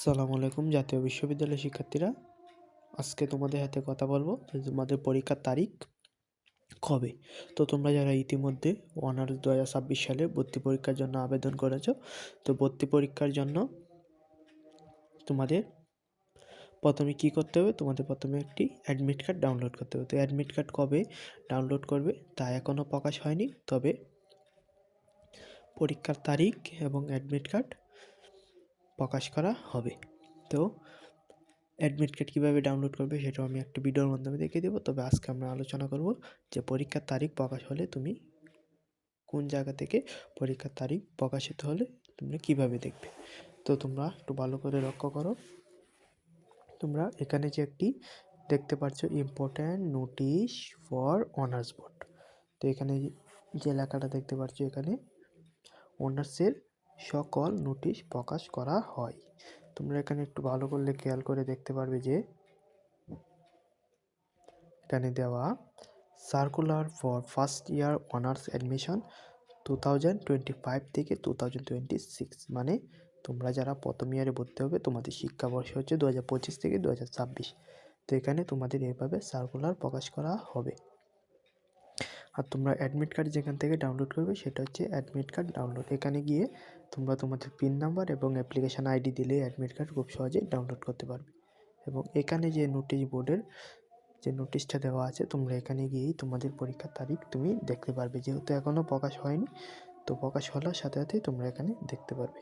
আসসালামু আলাইকুম জাতীয় বিশ্ববিদ্যালয়ের শিক্ষার্থীরা। আজকে তোমাদের হাতে কথা বলবো যে তোমাদের পরীক্ষার তারিখ কবে। তো তোমরা যারা ইতিমধ্যে অনার্স 2026 সালে ভর্তি পরীক্ষার জন্য আবেদন করেছো, তো ভর্তি পরীক্ষার জন্য তোমাদের প্রথমে কি করতে হবে, তোমাদের প্রথমে একটি অ্যাডমিট কার্ড ডাউনলোড করতে হবে। তো অ্যাডমিট কার্ড কবে ডাউনলোড করবে তা এখনও প্রকাশ হয়নি, তবে পরীক্ষার তারিখ এবং অ্যাডমিট কার্ড প্রকাশ করা হবে। তো অ্যাডমিট কার্ড কীভাবে ডাউনলোড করবে সেটাও আমি একটা ভিডিওর মাধ্যমে দেখিয়ে দেবো। তবে আজকে আমরা আলোচনা করব যে পরীক্ষার তারিখ প্রকাশ হলে তুমি কোন জায়গা থেকে পরীক্ষার তারিখ প্রকাশিত হলে তুমি কিভাবে দেখবে। তো তোমরা একটু ভালো করে লক্ষ্য করো, তোমরা এখানে যে একটি দেখতে পাচ্ছ important notice for honours board. তো এখানে যে লেখাটা দেখতে পাচ্ছ, এখানে অনার্সের সকল নোটিশ প্রকাশ করা হয়। তোমরা এখানে একটু ভালো করলে খেয়াল করে দেখতে পারবে যে এখানে দেওয়া circular for first year honours admission 2025 থেকে 2026, মানে তোমরা যারা প্রথম ইয়ারে ভর্তি হবে তোমাদের শিক্ষাবর্ষ হচ্ছে 2025 থেকে 2026। তো এখানে তোমাদের এইভাবে সার্কুলার প্রকাশ করা হবে। আর তোমরা অ্যাডমিট কার্ড যেখান থেকে ডাউনলোড করবে সেটা হচ্ছে অ্যাডমিট কার্ড ডাউনলোড। এখানে গিয়ে তোমরা তোমাদের পিন নাম্বার এবং অ্যাপ্লিকেশান আইডি দিলে অ্যাডমিট কার্ড খুব সহজেই ডাউনলোড করতে পারবে। এবং এখানে যে নোটিশ বোর্ডের যে নোটিশটা দেওয়া আছে, তোমরা এখানে গিয়েই তোমাদের পরীক্ষার তারিখ তুমি দেখতে পারবে। যেহেতু এখনও প্রকাশ হয়নি, তো প্রকাশ হওয়ার সাথে সাথেই তোমরা এখানে দেখতে পারবে।